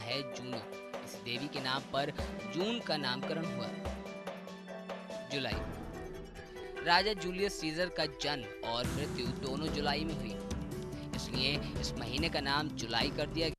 है जूनू। इस देवी के नाम पर जून का नामकरण हुआ। जुलाई, राजा जूलियस सीजर का जन्म और मृत्यु दोनों जुलाई में हुई, इसलिए इस महीने का नाम जुलाई कर दिया गया।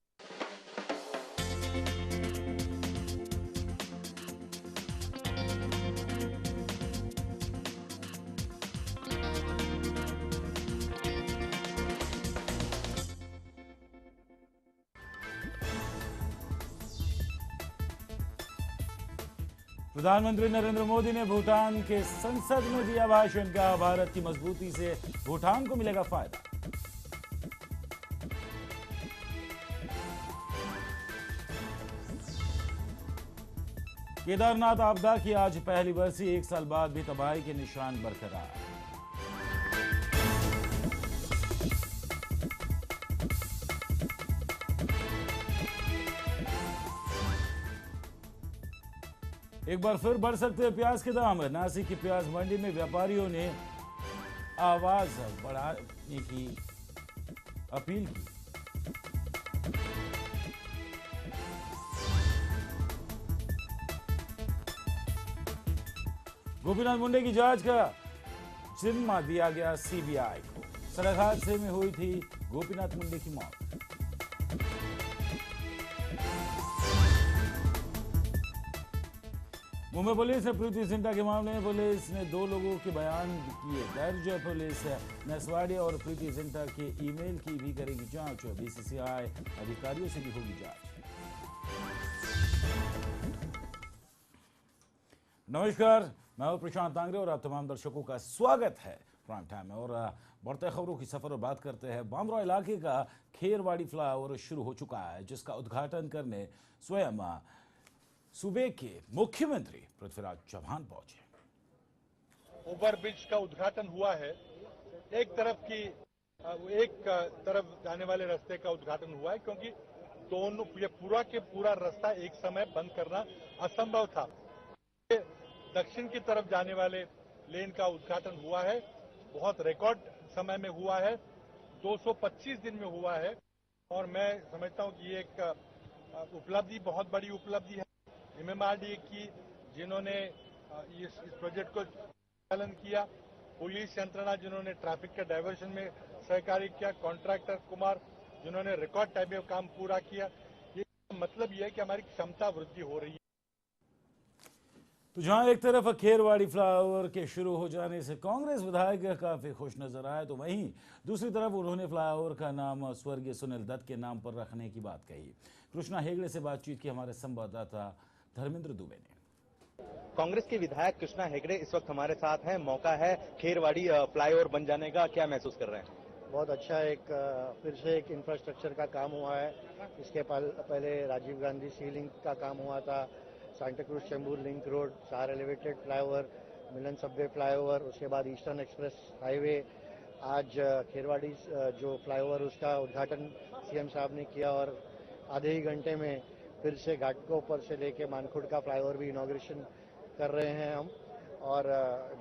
प्रधानमंत्री नरेंद्र मोदी ने भूटान के संसद में दिया भाषण। का भारत की मजबूती से भूटान को मिलेगा फायदा। केदारनाथ आपदा की आज पहली बरसी, 1 साल बाद भी तबाही के निशान बरकरार। एक बार फिर बढ़ सकते हैं प्याज के दाम। नासिक की प्याज मंडी में व्यापारियों ने आवाज बढ़ाने की अपील की। गोपीनाथ मुंडे की जांच का जिम्मा दिया गया सीबीआई को। सड़क हादसे में हुई थी गोपीनाथ मुंडे की मौत। मुंबई पुलिस ने प्रीति जिंटा के मामले में पुलिस ने 2 लोगों के बयान किए दर्ज। पुलिस नसवाड़िया और प्रीति जिंटा के ईमेल की भी करेगी जांच। बीसीसीआई अधिकारियों से भी होगी जांच। नमस्कार, मैं हूं प्रशांत तांगरे और आप तमाम दर्शकों का स्वागत है प्राइम टाइम में। और बढ़ते खबरों की सफर और बात करते हैं। बामरा इलाके का खेरवाड़ी फ्लाईओवर शुरू हो चुका है, जिसका उद्घाटन करने स्वयं सूबे के मुख्यमंत्री पृथ्वीराज चौहान पहुंचे। ओवरब्रिज का उद्घाटन हुआ है। एक तरफ जाने वाले रास्ते का उद्घाटन हुआ है, क्योंकि दोनों ये पूरा के पूरा रास्ता एक समय बंद करना असंभव था। दक्षिण की तरफ जाने वाले लेन का उद्घाटन हुआ है, बहुत रिकॉर्ड समय में हुआ है, 225 दिन में हुआ है। और मैं समझता हूं कि ये एक उपलब्धि, बहुत बड़ी उपलब्धि है एमएमआरडीए की, जिन्होंने इस प्रोजेक्ट को पालन किया। पुलिस यंत्रणा जिन्होंने ट्रैफिक के डायवर्शन में सहकार्य किया, कॉन्ट्रैक्टर कुमार जिन्होंने रिकॉर्ड टाइम में काम पूरा किया। ये मतलब ये है कि हमारी क्षमता वृद्धि हो रही है। तो जहां एक तरफ खेरवाड़ी फ्लाईओवर के शुरू हो जाने से कांग्रेस विधायक काफी खुश नजर आए, तो वहीं दूसरी तरफ उन्होंने फ्लाईओवर का नाम स्वर्गीय सुनील दत्त के नाम पर रखने की बात कही। कृष्णा हेगड़े से बातचीत की हमारे संवाददाता धर्मेंद्र दुबे ने। कांग्रेस के विधायक कृष्णा हेगड़े इस वक्त हमारे साथ हैं। मौका है खेरवाड़ी फ्लाईओवर बन जाने का, क्या महसूस कर रहे हैं? बहुत अच्छा, फिर से एक इंफ्रास्ट्रक्चर का काम हुआ है। इसके पहले राजीव गांधी सी लिंक का काम हुआ था, Santacruz Chembur link road, 4 elevated flyover, Milan subway flyover, उसके बाद ईस्टर्न एक्सप्रेस हाईवे। आज खेरवाड़ी जो फ्लाईओवर उसका उद्घाटन सीएम साहब ने किया और आधे ही घंटे में फिर से घाटकोपर से लेके मानखुर्द का फ्लाईओवर भी इनॉग्रेशन कर रहे हैं हम। और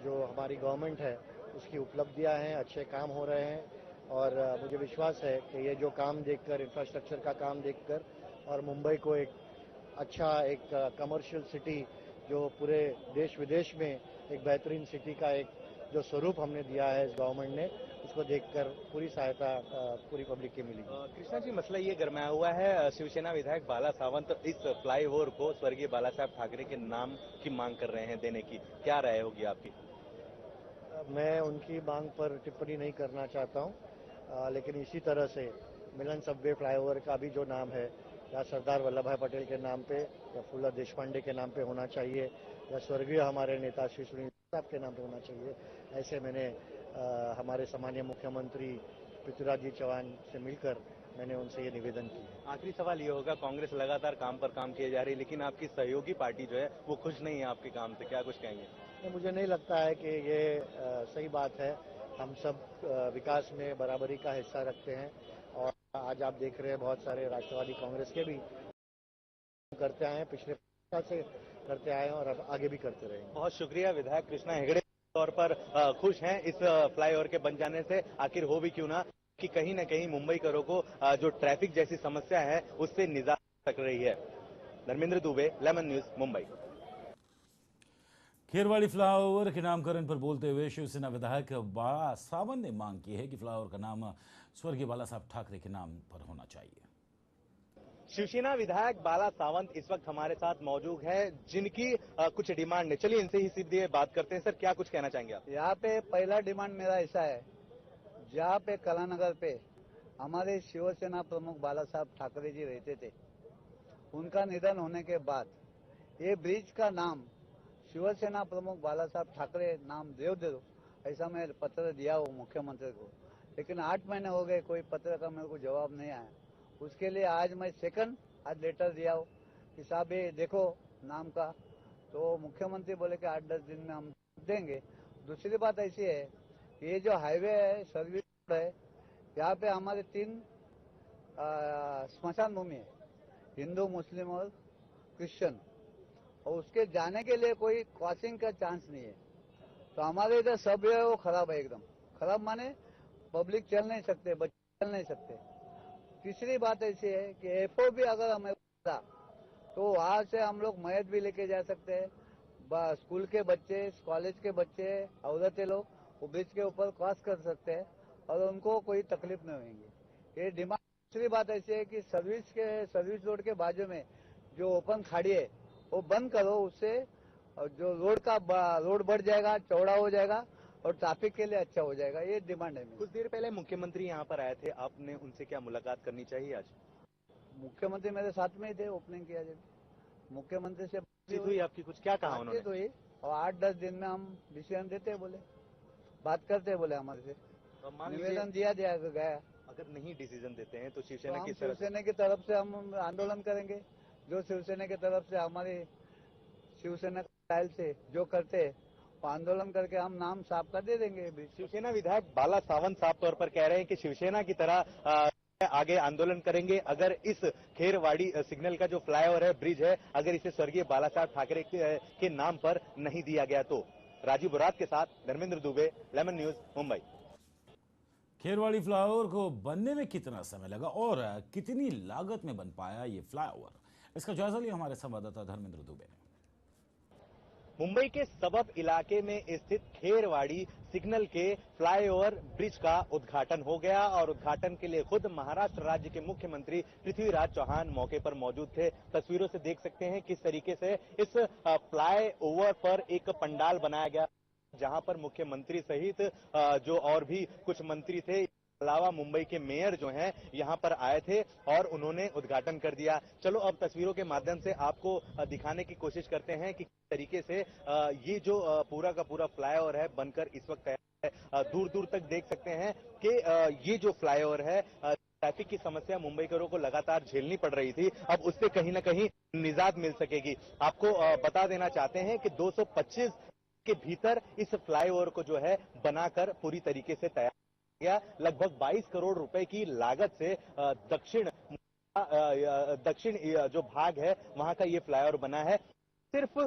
जो हमारी गवर्नमेंट है उसकी उपलब्धियां हैं, अच्छे काम हो रहे हैं। और मुझे विश्वास है कि ये जो काम देखकर, इंफ्रास्ट्रक्चर का काम देखकर, और मुंबई को एक कमर्शियल सिटी जो पूरे देश विदेश में एक बेहतरीन सिटी का एक जो स्वरूप हमने दिया है इस गवर्नमेंट ने, उसको देखकर पूरी सहायता पूरी पब्लिक की मिली। कृष्णा जी, मसला ये गरमाया हुआ है, शिवसेना विधायक बाला सावंत इस फ्लाईओवर को स्वर्गीय बाला साहब ठाकरे के नाम की मांग कर रहे हैं देने की, क्या राय होगी आपकी? मैं उनकी मांग पर टिप्पणी नहीं करना चाहता हूं, लेकिन इसी तरह से मिलन सबवे फ्लाईओवर का भी जो नाम है, या सरदार वल्लभ भाई पटेल के नाम पे, या फूला देशपांडे के नाम पे होना चाहिए, या स्वर्गीय हमारे नेता श्री सुनील साहब के नाम पे होना चाहिए। ऐसे मैंने हमारे सम्मानीय मुख्यमंत्री पृथ्वीराज जी चौहान से मिलकर मैंने उनसे ये निवेदन किया। आखिरी सवाल ये होगा, कांग्रेस लगातार काम पर काम किए जा रही है, लेकिन आपकी सहयोगी पार्टी जो है वो खुश नहीं है आपके काम से, क्या कुछ कहेंगे? मुझे नहीं लगता है कि ये सही बात है। हम सब विकास में बराबरी का हिस्सा रखते हैं, और आज आप देख रहे हैं बहुत सारे राष्ट्रवादी कांग्रेस के भी करते आए हैं, पिछले साल से करते आए हैं और अब आगे भी करते रहेंगे। बहुत शुक्रिया। विधायक कृष्णा हेगड़े तौर पर खुश हैं इस फ्लाईओवर के बन जाने से, आखिर हो भी क्यों ना, कि कहीं न कहीं मुंबईकरों को जो ट्रैफिक जैसी समस्या है उससे निजात तक रही है। Dharmendra Dubey, Lemon News, Mumbai. Kherwadi flyover के नामकरण पर बोलते हुए शिवसेना विधायक बाला सावंत ने मांग की है कि फ्लाईओवर का नाम स्वर्गीय बाला साहब ठाकरे के नाम पर होना चाहिए। शिवसेना विधायक बाला सावंत इस वक्त हमारे साथ मौजूद है, जिनकी कुछ डिमांड है। चलिए इनसे ही सीधे बात करते हैं। सर, क्या कुछ कहना चाहेंगे आप? यहाँ पे पहला डिमांड मेरा ऐसा है, जहाँ पे कलानगर पे हमारे शिवसेना प्रमुख बाला साहब ठाकरे जी रहते थे, उनका निधन होने के बाद ये ब्रिज का नाम शिवसेना प्रमुख बाला साहब ठाकरे नाम दो, ऐसा मैं पत्र दिया हूँ मुख्यमंत्री को, लेकिन 8 महीने हो गए, कोई पत्र का मेरे को जवाब नहीं आया। उसके लिए आज मैं आज लेटर दिया हूँ कि साहब ये देखो नाम का, तो मुख्यमंत्री बोले कि 8-10 दिन में हम देंगे। दूसरी बात ऐसी है, ये जो हाईवे है, सर्विस रोड है, यहाँ पे हमारे 3 स्मशान भूमि है, हिंदू, मुस्लिम और क्रिश्चियन, और उसके जाने के लिए कोई क्रॉसिंग का चांस नहीं है। तो हमारे इधर सब है वो खराब है, एकदम खराब, माने पब्लिक चल नहीं सकते, बच्चे चल नहीं सकते। तीसरी बात ऐसी है कि एफओ भी अगर हमें तो वहां से हम लोग मैथ भी लेके जा सकते हैं, स्कूल के बच्चे, कॉलेज के बच्चे, औरतें लोग वो ब्रिज के ऊपर क्रॉस कर सकते हैं और उनको कोई तकलीफ नहीं होगी। ये डिमांड। दूसरी बात ऐसी है कि सर्विस रोड के बाजू में जो ओपन खाड़ी है वो बंद करो, उससे जो रोड बढ़ जाएगा, चौड़ा हो जाएगा और ट्रैफिक के लिए अच्छा हो जाएगा। ये डिमांड है। कुछ देर पहले मुख्यमंत्री यहाँ पर आए थे, आपने उनसे क्या मुलाकात करनी चाहिए आज? मुख्यमंत्री मेरे साथ में ही थे, ओपनिंग किया जब मुख्यमंत्री से बातचीत हुई आपकी, कुछ क्या कहा उन्होंने? हुई और 8-10 दिन में हम डिसीजन देते बोले, बात करते बोले, हमारे से निवेदन दिया गया। अगर नहीं डिसीजन देते हैं तो तो शिवसेना की तरफ से हम आंदोलन करेंगे। जो शिवसेना की तरफ से हमारी शिवसेना स्टाइल से जो करते हैं वो आंदोलन करके हम नाम साफ कर दे देंगे। शिवसेना विधायक बाला सावंत साफ तौर पर कह रहे हैं कि शिवसेना की तरह आगे आंदोलन करेंगे अगर इस खेरवाड़ी सिग्नल का जो फ्लाईओवर है, ब्रिज है, अगर इसे स्वर्गीय बाला साहब ठाकरे के नाम पर नहीं दिया गया तो। राजीव बुरात के साथ Dharmendra Dubey, Lemon News, Mumbai. Kherwadi flyover को बनने में कितना समय लगा और कितनी लागत में बन पाया ये फ्लाईओवर, इसका जायजा लिया हमारे संवाददाता धर्मेंद्र दुबे ने। मुंबई के सबब इलाके में स्थित खेरवाड़ी सिग्नल के फ्लाईओवर ब्रिज का उद्घाटन हो गया और उद्घाटन के लिए खुद महाराष्ट्र राज्य के मुख्यमंत्री पृथ्वीराज चौहान मौके पर मौजूद थे। तस्वीरों से देख सकते हैं किस तरीके से इस फ्लाईओवर पर एक पंडाल बनाया गया, जहां पर मुख्यमंत्री सहित जो और भी कुछ मंत्री थे, अलावा मुंबई के मेयर जो हैं यहां पर आए थे और उन्होंने उद्घाटन कर दिया। चलो अब तस्वीरों के माध्यम से आपको दिखाने की कोशिश करते हैं कि किस तरीके से ये जो पूरा का पूरा फ्लाईओवर है बनकर इस वक्त तैयार है। दूर दूर तक देख सकते हैं कि ये जो फ्लाईओवर है, ट्रैफिक की समस्या मुंबईकरों को लगातार झेलनी पड़ रही थी, अब उससे कहीं ना कहीं निजात मिल सकेगी। आपको बता देना चाहते हैं कि 225 के भीतर इस फ्लाईओवर को जो है बनाकर पूरी तरीके से तैयार गया। लगभग 22 करोड़ रुपए की लागत से दक्षिण जो भाग है वहां का ये फ्लाईओवर बना है। सिर्फ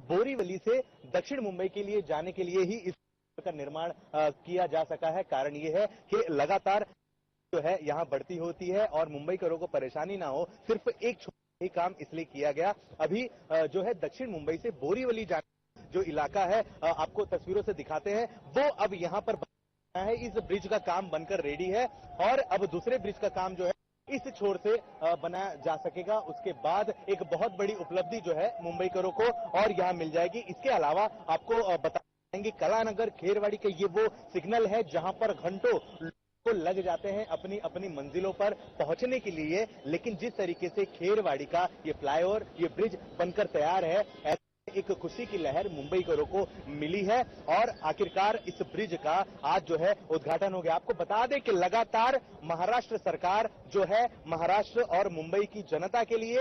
बोरीवली से दक्षिण मुंबई के लिए जाने के लिए ही इस का निर्माण किया जा सका है। कारण ये है कि लगातार जो है यहाँ बढ़ती होती है और मुंबईकरों को परेशानी ना हो, सिर्फ एक छोटा ही काम इसलिए किया गया। अभी जो है दक्षिण मुंबई से बोरीवली जाने जो इलाका है, आपको तस्वीरों से दिखाते हैं, वो अब यहाँ पर है। इस ब्रिज का काम बनकर रेडी है और अब दूसरे ब्रिज का काम जो है इस छोर से बनाया जा सकेगा। उसके बाद एक बहुत बड़ी उपलब्धि जो है मुंबईकरों को और यहाँ मिल जाएगी। इसके अलावा आपको बताएंगे कलानगर खेरवाड़ी के ये वो सिग्नल है जहां पर घंटों को लग जाते हैं अपनी अपनी मंजिलों पर पहुंचने के लिए, लेकिन जिस तरीके से खेरवाड़ी का ये फ्लाईओवर, ये ब्रिज बनकर तैयार है, एक खुशी की लहर मुंबईकरों को मिली है और आखिरकार इस ब्रिज का आज जो है उद्घाटन हो गया। आपको बता दें कि लगातार महाराष्ट्र सरकार जो है महाराष्ट्र और मुंबई की जनता के लिए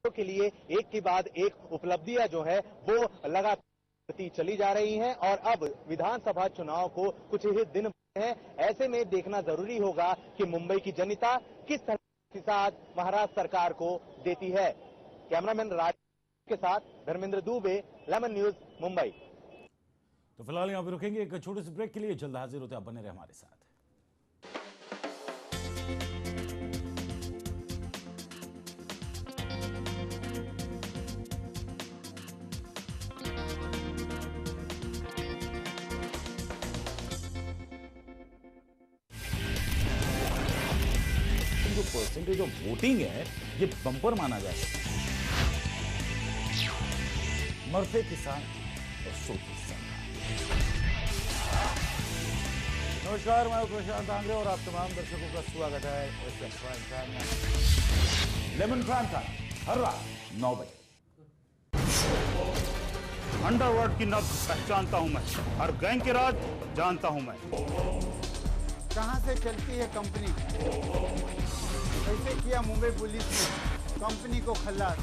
एक के बाद एक उपलब्धियां जो है वो लगातार चली जा रही हैं और अब विधानसभा चुनाव को कुछ ही दिन हैं। ऐसे में देखना जरूरी होगा कि मुंबई की जनता किस तरह के साथ महाराष्ट्र सरकार को देती है। कैमरामैन राज के साथ धर्मेंद्र दुबे, लेमन न्यूज, मुंबई। तो फिलहाल यहाँ पे रुकेंगे एक छोटे से ब्रेक के लिए, जल्द हाजिर होते हैं, आप बने रहे हमारे साथ। 50%। ये जो वोटिंग है ये बम्पर माना जा सकता है। मरते किसान और सोती सरकार। नमस्कार, मैं प्रशांत आंग्रे और आप तमाम दर्शकों का स्वागत है लेमन प्राइम टाइम हर रात 9 बजे। अंडरवर्ल्ड की नब्ज पहचानता हूं मैं, हर गैंग के राज जानता हूं मैं। कहां से चलती है कंपनी, कैसे किया मुंबई पुलिस ने कंपनी को खल्लास,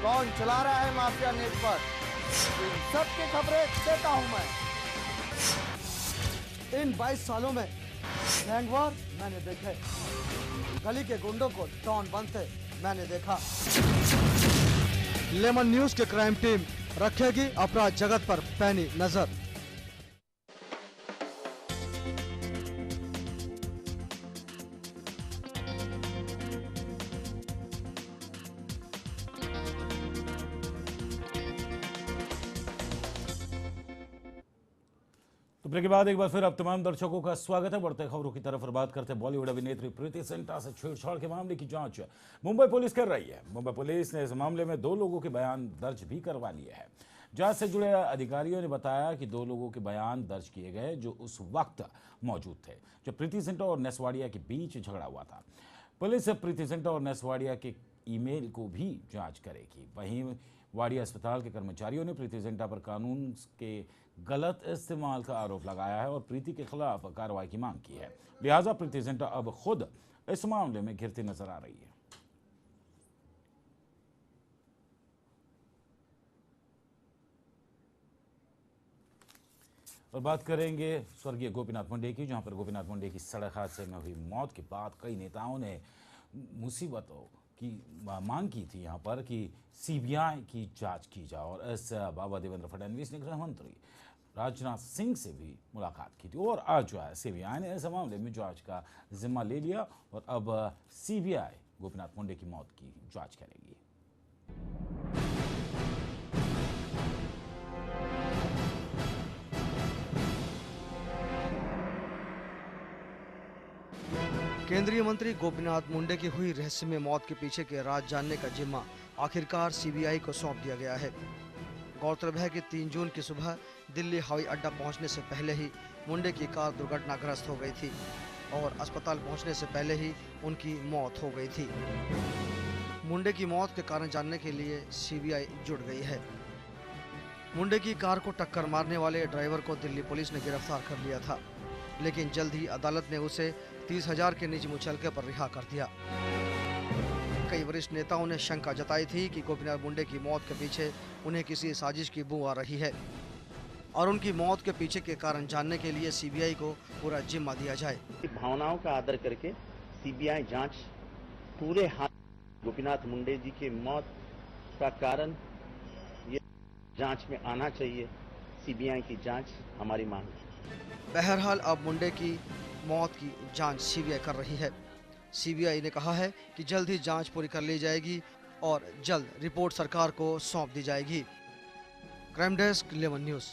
कौन चला रहा है माफिया नेटवर्क, इन सबकी खबरें देता हूं मैं। इन 22 सालों में गैंगवार मैंने देखे, गली के गुंडों को डॉन बनते मैंने देखा। लेमन न्यूज के क्राइम टीम रखेगी अपराध जगत पर पैनी नजर। तो ब्रेक के बाद एक बार फिर आप तमाम दर्शकों का स्वागत है। बढ़ते खबरों की तरफ और बात करते हैं बॉलीवुड अभिनेत्री प्रीति जिंटा से छेड़छाड़ के मामले की जांच मुंबई पुलिस कर रही है। मुंबई पुलिस ने इस मामले में 2 लोगों के बयान दर्ज भी करवा लिए हैं। जांच से जुड़े अधिकारियों ने बताया कि 2 लोगों के बयान दर्ज किए गए जो उस वक्त मौजूद थे जब प्रीति जिंटा और नेसवाडिया के बीच झगड़ा हुआ था। पुलिस प्रीति जिंटा और नेसवाडिया के ईमेल को भी जांच करेगी। वहीं वाडिया अस्पताल के कर्मचारियों ने प्रीति जिंटा पर कानून के गलत इस्तेमाल का आरोप लगाया है और प्रीति के खिलाफ कार्रवाई की मांग की है। लिहाजा प्रीति जिंटा अब खुद इस मामले में घिरती नजर आ रही है। और बात करेंगे स्वर्गीय गोपीनाथ मुंडे की, जहां पर गोपीनाथ मुंडे की सड़क हादसे में हुई मौत के बाद कई नेताओं ने मुसीबतों की मांग की थी यहां पर कि सीबीआई की जांच की जाए। और इस बाबा देवेंद्र फडणवीस ने गृह मंत्री राजनाथ सिंह से भी मुलाकात की थी और आज जो है सीबीआई ने इस मामले में जांच का जिम्मा ले लिया और अब सीबीआई गोपीनाथ मुंडे की मौत की जांच करेगी। केंद्रीय मंत्री गोपीनाथ मुंडे की हुई रहस्यमय मौत के पीछे के राज जानने का जिम्मा आखिरकार सीबीआई को सौंप दिया गया है। गौरतलब है कि 3 जून की सुबह दिल्ली हवाई अड्डा पहुंचने से पहले ही मुंडे की कार दुर्घटनाग्रस्त हो गई थी और अस्पताल पहुंचने से पहले ही उनकी मौत हो गई थी। मुंडे की मौत के कारण जानने के लिए सीबीआई जुट गई है। मुंडे की कार को टक्कर मारने वाले ड्राइवर को दिल्ली पुलिस ने गिरफ्तार कर लिया था, लेकिन जल्द ही अदालत ने उसे 30,000 के निजी मुचलके पर रिहा कर दिया। कई वरिष्ठ नेताओं ने शंका जताई थी कि गोपीनाथ मुंडे की मौत के पीछे उन्हें किसी साजिश की बू आ रही है और उनकी मौत के पीछे के कारण जानने के लिए सीबीआई को पूरा जिम्मा दिया जाए। भावनाओं का आदर करके सीबीआई जांच पूरे हाथ, गोपीनाथ मुंडे जी की मौत का कारण ये जांच में आना चाहिए। सीबीआई की जांच हमारी मांग है। बहरहाल अब मुंडे की मौत की जांच सीबीआई कर रही है। सीबीआई ने कहा है कि जल्द ही जांच पूरी कर ली जाएगी और जल्द रिपोर्ट सरकार को सौंप दी जाएगी। Crime desk, lemon news.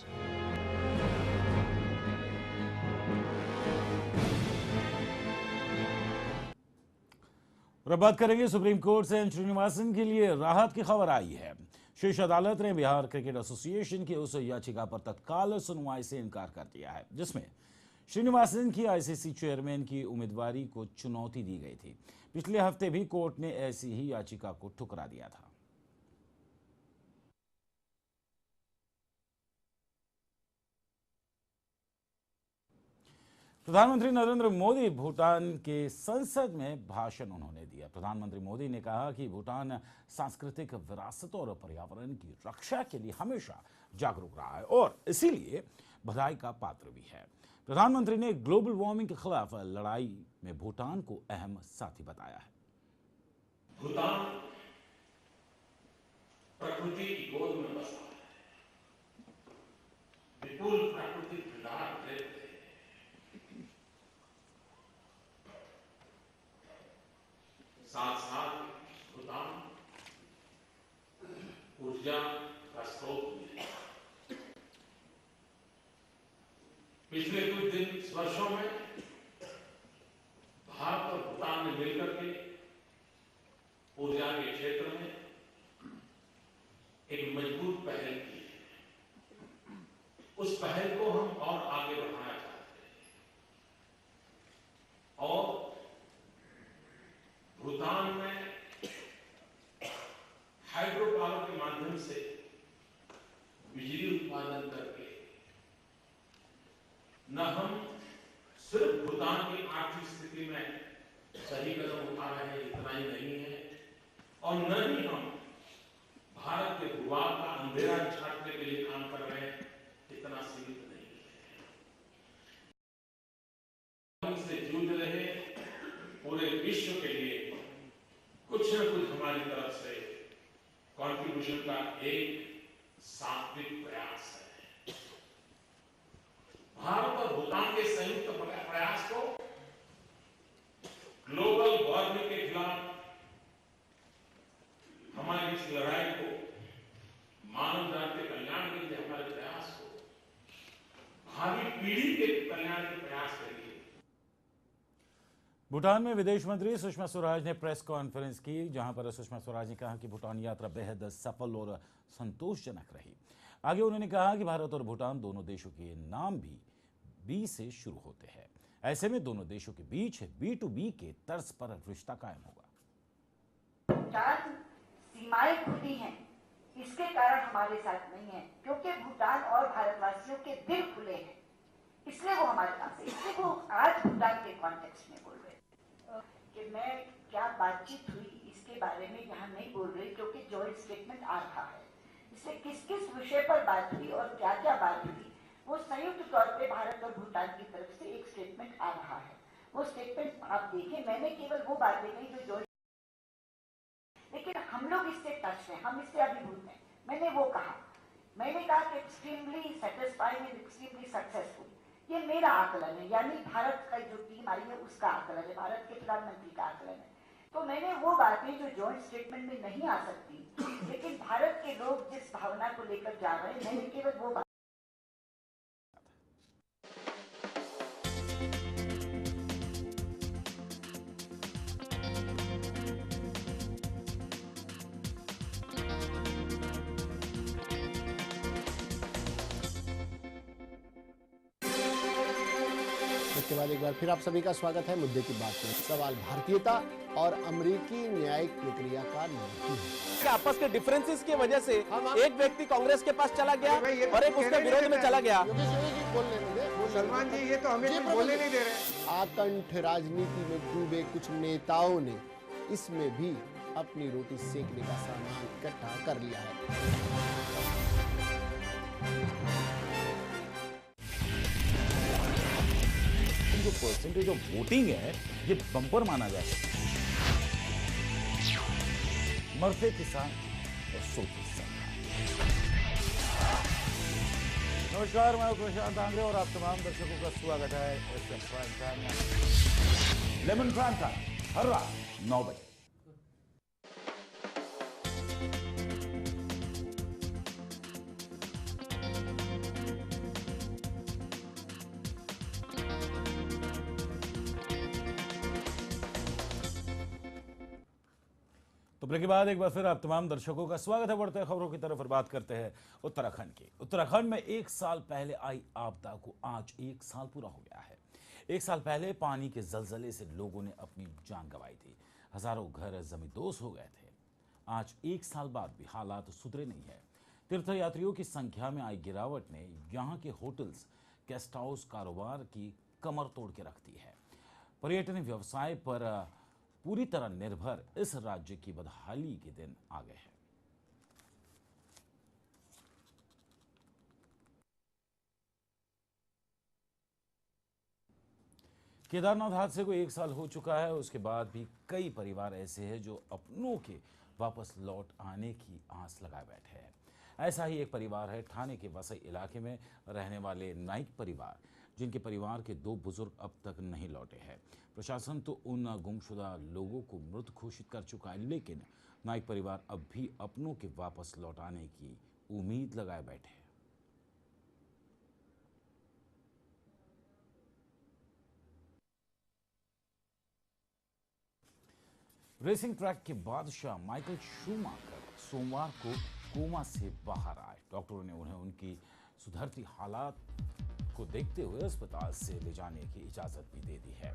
और अब बात करेंगे सुप्रीम कोर्ट से एन श्रीनिवासन के लिए राहत की खबर आई है। शीर्ष अदालत ने बिहार क्रिकेट एसोसिएशन की उस याचिका पर तत्काल सुनवाई से इनकार कर दिया है जिसमें श्रीनिवासन की आईसीसी चेयरमैन की उम्मीदवारी को चुनौती दी गई थी। पिछले हफ्ते भी कोर्ट ने ऐसी ही याचिका को ठुकरा दिया था। प्रधानमंत्री नरेंद्र मोदी भूटान के संसद में भाषण उन्होंने दिया। प्रधानमंत्री मोदी ने कहा कि भूटान सांस्कृतिक विरासत और पर्यावरण की रक्षा के लिए हमेशा जागरूक रहा है और इसीलिए बधाई का पात्र भी है। प्रधानमंत्री ने ग्लोबल वार्मिंग के खिलाफ लड़ाई में भूटान को अहम साथी बताया है। भूटान प्रकृति की गोद में बसा है, विपुल प्राकृतिक भंडार साथ साथ भूटान ऊर्जा का स्रोत भी है। पिछले कुछ वर्षों में भारत और ऊर्जा के क्षेत्र में एक मजबूत पहल की है। उस पहल को हम और आगे बढ़ाना चाहते हैं और भूटान में हाइड्रो पावर के माध्यम से बिजली उत्पादन करके न हम सिर्फ भूटान की आर्थिक स्थिति में सही कदम उठा रहे हैं, इतना ही नहीं है, और न ही हम भारत के भूभाग का अंधेरा छाटने के लिए काम कर रहे हैं, इतना सीमित नहीं है। से जूझ रहे पूरे विश्व के लिए कुछ न कुछ हमारी तरफ से कंट्रीब्यूशन का एक सात्विक प्रयास है। भारत और भूटान के संयुक्त प्रयास को ग्लोबल वार्मिंग के खिलाफ हमारी इस लड़ाई को, मानव जाति के कल्याण के लिए हमारे प्रयास को, भावी पीढ़ी के कल्याण के प्रयास करिए। भूटान में विदेश मंत्री सुषमा स्वराज ने प्रेस कॉन्फ्रेंस की, जहां पर सुषमा स्वराज ने कहा कि भूटान यात्रा बेहद सफल और संतोषजनक रही। आगे उन्होंने कहा कि भारत और भूटान दोनों देशों के नाम भी बी से शुरू होते हैं। ऐसे में दोनों देशों के बीच B2B के तर्ज पर रिश्ता कायम होगा। भूटान सीमाएं खुली हैं, इसके कारण हमारे साथ नहीं है, क्योंकि भूटान और भारतवासियों के दिल खुले हैं, इसलिए वो हमारे पास है। इसलिए वो आज भूटान के कॉन्टेक्स्ट में बोल रहे हैं कि मैं क्या बातचीत हुई इसके बारे में यहाँ नहीं बोल रही, क्योंकि जॉइंट स्टेटमेंट आ रहा है। इसलिए किस किस विषय पर बात हुई और क्या क्या बात हुई, वो संयुक्त तौर पे भारत और भूटान की तरफ से एक स्टेटमेंट आ रहा है। वो स्टेटमेंट आप देखें, मैंने केवल वो बातें कही जो जॉइंट, लेकिन हम लोग इससे टच हैं, हम इससे अभिभूत हैं। मैंने कहा कि extremely satisfying and extremely successful, ये मेरा आकलन है, यानी भारत का जो टीम आई है उसका आकलन है, भारत के प्रधानमंत्री का आकलन है। तो मैंने वो बातें जो जॉइंट स्टेटमेंट में नहीं आ सकती, लेकिन भारत के लोग जिस भावना को लेकर जा रहे हैं, मैंने केवल वो इसके बाद एक बार फिर आप सभी का स्वागत है मुद्दे की बात में। सवाल भारतीयता और अमेरिकी न्यायिक प्रक्रिया का नहीं है। आपस के डिफरेंसेस की वजह से एक व्यक्ति कांग्रेस के पास चला गया और एक उसके विरोध में चला गया। सलमान जी, ये तो हमें बोलने नहीं दे रहे। आतंक राजनीति में डूबे कुछ नेताओं ने इसमें भी अपनी रोटी सेकने का सामान इकट्ठा कर लिया है। जो परसेंटेज ऑफ वोटिंग है ये बम्पर माना जा सकता है। मरते किसान और सोती सरकार। नमस्कार, मैं प्रशांत आंग्रे और आप तमाम दर्शकों का स्वागत है एसएम प्राइम टाइम में। लेमन प्राइम टाइम हर रात 9 बजे। तो ब्रेक के बाद एक बार फिर आप तमाम दर्शकों का स्वागत है। बढ़ते खबरों की तरफ और बात करते हैं उत्तराखंड की। उत्तराखंड में एक साल पहले आई आपदा को आज एक साल पूरा हो गया है। एक साल पहले पानी के जलजले से लोगों ने अपनी जान गंवाई थी, हजारों घर जमींदोज हो गए थे। आज एक साल बाद भी हालात सुधरे नहीं है। तीर्थयात्रियों की संख्या में आई गिरावट ने यहाँ के होटल्स, गेस्ट हाउस कारोबार की कमर तोड़ के रख दी है। पर्यटन व्यवसाय पर पूरी तरह निर्भर इस राज्य की बदहाली के दिन आ गए हैं। केदारनाथ हादसे को एक साल हो चुका है। उसके बाद भी कई परिवार ऐसे हैं जो अपनों के वापस लौट आने की आस लगाए बैठे हैं। ऐसा ही एक परिवार है ठाणे के वसई इलाके में रहने वाले नाइक परिवार, जिनके परिवार के 2 बुजुर्ग अब तक नहीं लौटे हैं। प्रशासन तो उन गुमशुदा लोगों को मृत घोषित कर चुका है, लेकिन नाइक परिवार अब भी अपनों के वापस लौट आने की उम्मीद लगाए बैठे हैं। रेसिंग ट्रैक के बादशाह माइकल शूमाकर सोमवार को कोमा से बाहर आए। डॉक्टरों ने उन्हें उनकी सुधरती हालात को देखते हुए अस्पताल से ले जाने की इजाजत भी दे दी है।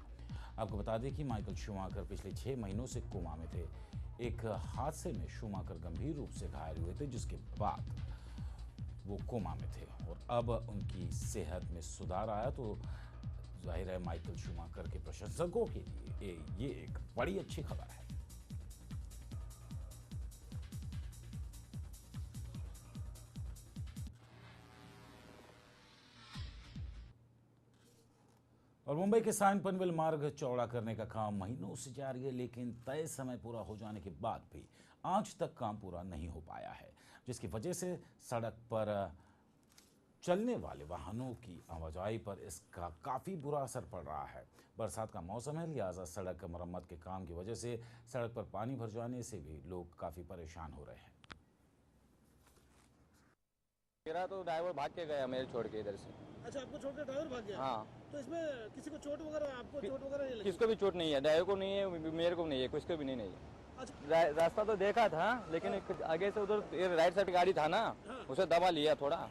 आपको बता दें कि माइकल शूमाकर पिछले 6 महीनों से कोमा में थे। एक हादसे में शूमाकर गंभीर रूप से घायल हुए थे, जिसके बाद वो कोमा में थे और अब उनकी सेहत में सुधार आया तो जाहिर है माइकल शूमाकर के प्रशंसकों के लिए ये एक बड़ी अच्छी खबर है। और मुंबई के साइन पनवेल मार्ग चौड़ा करने का काम महीनों से जारी है, लेकिन तय समय पूरा हो जाने के बाद भी आज तक काम पूरा नहीं हो पाया है, जिसकी वजह से सड़क पर चलने वाले वाहनों की आवाजाही पर इसका काफ़ी बुरा असर पड़ रहा है। बरसात का मौसम है, लिहाजा सड़क मरम्मत के काम की वजह से सड़क पर पानी भर जाने से भी लोग काफ़ी परेशान हो रहे हैं। मेरा तो ड्राइवर भाग के गया मेरे छोड़ के इधर से। अच्छा, आपको छोड़ के ड्राइवर भाग गया? हाँ। तो इसमें किसी को चोट वगैरह, आपको चोट वगैरह नहीं लगी? किसको भी चोट नहीं है, ड्राइवर को नहीं है, मेरे को नहीं है, किसको भी नहीं है। अच्छा। रास्ता तो देखा था, लेकिन आगे से उधर राइट साइड गाड़ी था ना, उसे दबा लिया थोड़ा,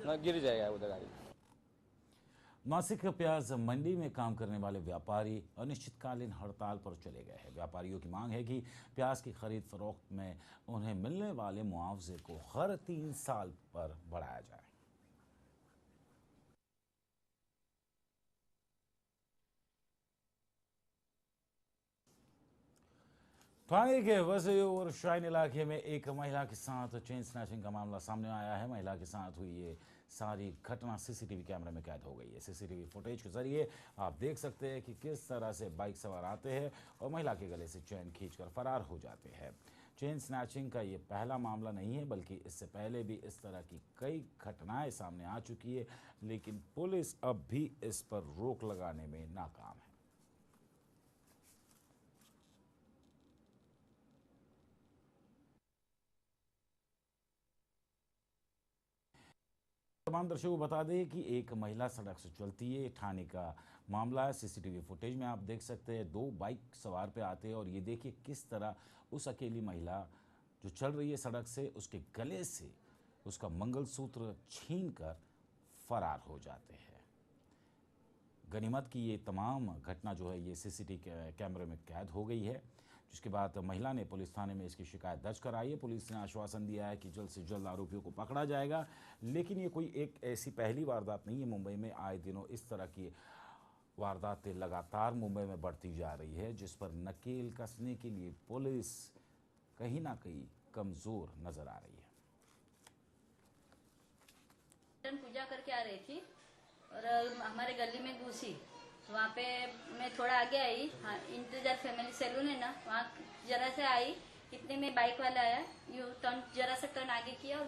ना गिर जाएगा उधर गाड़ी। नासिक प्याज मंडी में काम करने वाले व्यापारी अनिश्चितकालीन हड़ताल पर चले गए हैं। व्यापारियों की मांग है कि प्याज की खरीद फरोख्त में उन्हें मिलने वाले मुआवजे को हर 3 साल पर बढ़ाया जाए। ठाणे के वसई और शाइन इलाके में एक महिला के साथ चेन स्नैचिंग का मामला सामने आया है। महिला के साथ हुई ये सारी घटना सीसीटीवी कैमरे में कैद हो गई है। सीसीटीवी फुटेज के जरिए आप देख सकते हैं कि किस तरह से बाइक सवार आते हैं और महिला के गले से चेन खींचकर फरार हो जाते हैं। चेन स्नैचिंग का ये पहला मामला नहीं है, बल्कि इससे पहले भी इस तरह की कई घटनाएं सामने आ चुकी है, लेकिन पुलिस अब भी इस पर रोक लगाने में नाकाम है। तमाम दर्शकों को बता दें कि एक महिला सड़क से चलती है, ठाणे का मामला है। सीसीटीवी फुटेज में आप देख सकते हैं 2 बाइक सवार पे आते हैं और ये देखिए किस तरह उस अकेली महिला जो चल रही है सड़क से, उसके गले से उसका मंगलसूत्र छीनकर फरार हो जाते हैं। गनीमत की ये तमाम घटना जो है ये सीसीटीवी कैमरे में कैद हो गई है, जिसके बाद महिला ने पुलिस थाने में इसकी शिकायत दर्ज कराई है। पुलिस ने आश्वासन दिया है कि जल्द से जल्द आरोपियों को पकड़ा जाएगा, लेकिन ये कोई एक ऐसी पहली वारदात नहीं है। मुंबई में आए दिनों इस तरह की वारदातें लगातार मुंबई में बढ़ती जा रही है, जिस पर नकेल कसने के लिए पुलिस कहीं ना कहीं कमज़ोर नजर आ रही है। पूजा करके आ रही थी और हमारे गली में दूसरी, वहाँ पे मैं थोड़ा आगे आई, हाँ, इंतजार फैमिली सैलून है ना, वहाँ जरा से आई, इतने में बाइक वाला आया, यूँ टर्न जरा सा टर्न आगे किया और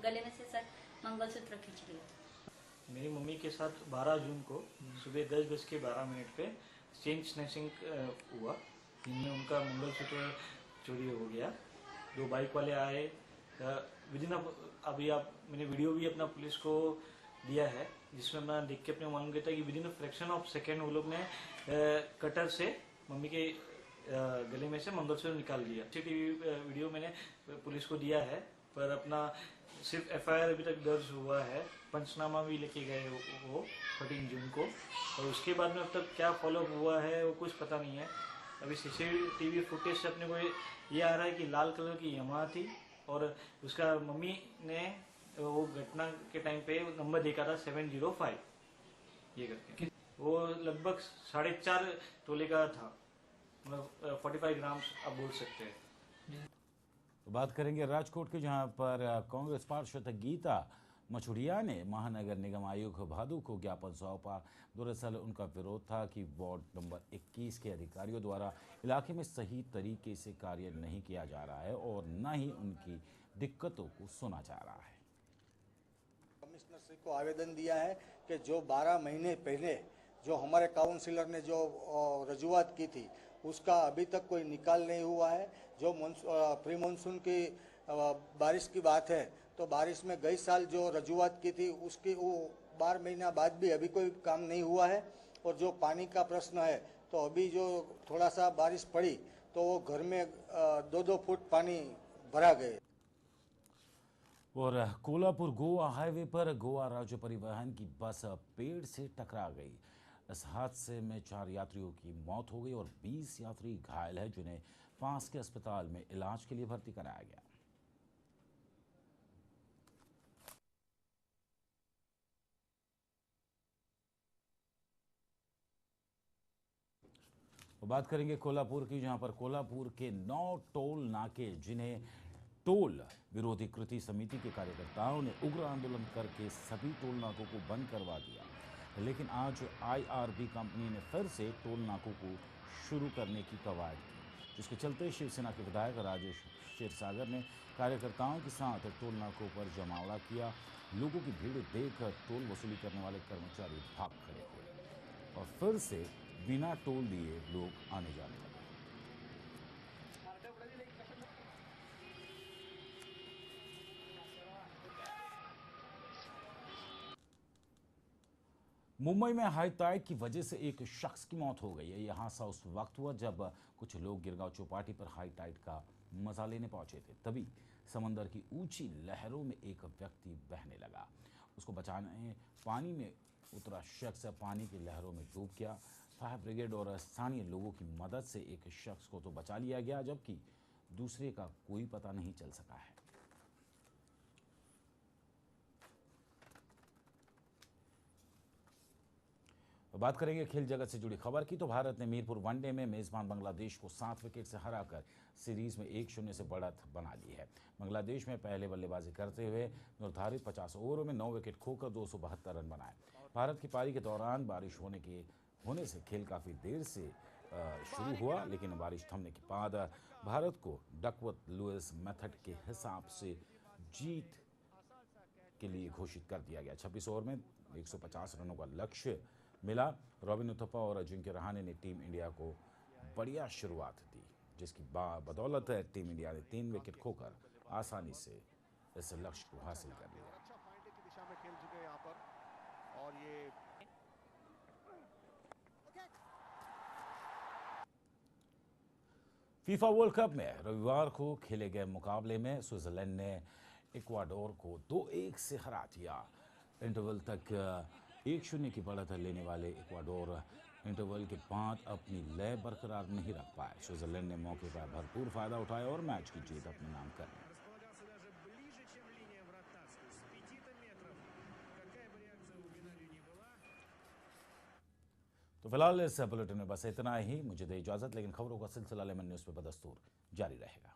गले में से सर मंगलसूत्र खींच लिया। मेरी मम्मी के साथ 12 जून को सुबह 10:12 पे चेन स्नैचिंग हुआ, जिनमें उनका मंगलसूत्र चोरी हो गया। 2 बाइक वाले आए, विदिन अभी मैंने वीडियो भी अपना पुलिस को दिया है, जिसमें मैं देख के अपने मालूम किया था कि विदिन फ्रैक्शन ऑफ सेकेंड वो लोग ने कटर से मम्मी के गले में से मंगलसूत्र निकाल दिया। सीसीटीवी वीडियो मैंने पुलिस को दिया है, पर अपना सिर्फ एफआईआर अभी तक दर्ज हुआ है, पंचनामा भी लेके गए वो 14 जून को, और उसके बाद में अब तक क्या फॉलोअप हुआ है वो कुछ पता नहीं है। अभी सीसीटीवी फुटेज से अपने को ये आ रहा है कि लाल कलर की यमाहा थी और उसका मम्मी ने वो घटना के टाइम पे नंबर देखा था 705 ये करके, वो लगभग 4.5 तोले का था, मतलब 45 ग्राम आप बोल सकते हैं। तो बात करेंगे राजकोट की, जहां पर कांग्रेस पार्षद गीता मछुड़िया ने महानगर निगम आयुक्त भादु को ज्ञापन सौंपा। दरअसल उनका विरोध था कि वार्ड नंबर 21 के अधिकारियों द्वारा इलाके में सही तरीके से कार्य नहीं किया जा रहा है और न ही उनकी दिक्कतों को सुना जा रहा है। कमिश्नर श्री को आवेदन दिया है कि जो 12 महीने पहले जो हमारे काउंसिलर ने जो रजूआत की थी उसका अभी तक कोई निकाल नहीं हुआ है। जो प्री मानसून की बारिश की बात है तो बारिश में गई साल जो रजूआत की थी उसकी वो 12 महीना बाद भी अभी कोई काम नहीं हुआ है। और जो पानी का प्रश्न है तो अभी जो थोड़ा सा बारिश पड़ी तो वो घर में 2-2 फुट पानी भरा गए। और कोल्हापुर गोवा हाईवे पर गोवा राज्य परिवहन की बस पेड़ से टकरा गई। इस हादसे में 4 यात्रियों की मौत हो गई और 20 यात्री घायल है, जिन्हें पास के अस्पताल में इलाज के लिए भर्ती कराया गया। तो बात करेंगे कोल्हापुर की, जहां पर कोल्हापुर के 9 टोल नाके, जिन्हें टोल विरोधी कृति समिति के कार्यकर्ताओं ने उग्र आंदोलन करके सभी टोल नाकों को बंद करवा दिया, लेकिन आज आईआरबी कंपनी ने फिर से टोल नाकों को शुरू करने की कवायद की, जिसके चलते शिवसेना के विधायक राजेश क्षीरसागर ने कार्यकर्ताओं के साथ टोल नाकों पर जमावड़ा किया। लोगों की भीड़ देखकर टोल वसूली करने वाले कर्मचारी भाग खड़े हुए और फिर से बिना टोल दिए लोग आने जाने लगे। मुंबई में हाई टाइड की वजह से एक शख्स की मौत हो गई है। यह हादसा उस वक्त हुआ जब कुछ लोग गिरगांव चौपाटी पर हाई टाइड का मजा लेने पहुंचे थे। तभी समंदर की ऊंची लहरों में एक व्यक्ति बहने लगा। उसको बचाने पानी में उतरा शख्स पानी की लहरों में डूब गया। फायर ब्रिगेड और स्थानीय लोगों की मदद से एक शख्स को तो बचा लिया गया, जबकि दूसरे का कोई पता नहीं चल सका है। तो बात करेंगे खेल जगत से जुड़ी खबर की। तो भारत ने मीरपुर वनडे में मेजबान बांग्लादेश को 7 विकेट से हराकर सीरीज में 1-0 से बढ़त बना ली है। बांग्लादेश में पहले बल्लेबाजी करते हुए निर्धारित 50 ओवरों में 9 विकेट खोकर 272 रन बनाए। भारत की पारी के दौरान बारिश होने से खेल काफ़ी देर से शुरू हुआ, लेकिन बारिश थमने के बाद भारत को डकवर्थ लुइस मेथड के हिसाब से जीत के लिए घोषित कर दिया गया। 26 ओवर में 150 रनों का लक्ष्य मिला। रॉबिन उथप्पा और अजिंक्य रहाणे ने टीम इंडिया को बढ़िया शुरुआत दी, जिसकी बदौलत टीम इंडिया ने 3 विकेट खोकर आसानी से इस लक्ष्य को हासिल कर लिया। अच्छा पॉइंट की दिशा में खेल चुके यहाँ पर और ये फीफा वर्ल्ड कप में रविवार को खेले गए मुकाबले में स्विट्जरलैंड ने इक्वाडोर को 2-1 से हरा दिया। इंटरवल तक 1-0 की बढ़त लेने वाले इक्वाडोर इंटरवल के बाद अपनी लय बरकरार नहीं रख पाए। स्विट्जरलैंड ने मौके का भरपूर फायदा उठाया और मैच की जीत अपने नाम कर ली। तो फिलहाल इस बुलेटिन में बस इतना ही। मुझे दे इजाजत, लेकिन खबरों का सिलसिला लेमन न्यूज़ पे बदस्तूर जारी रहेगा।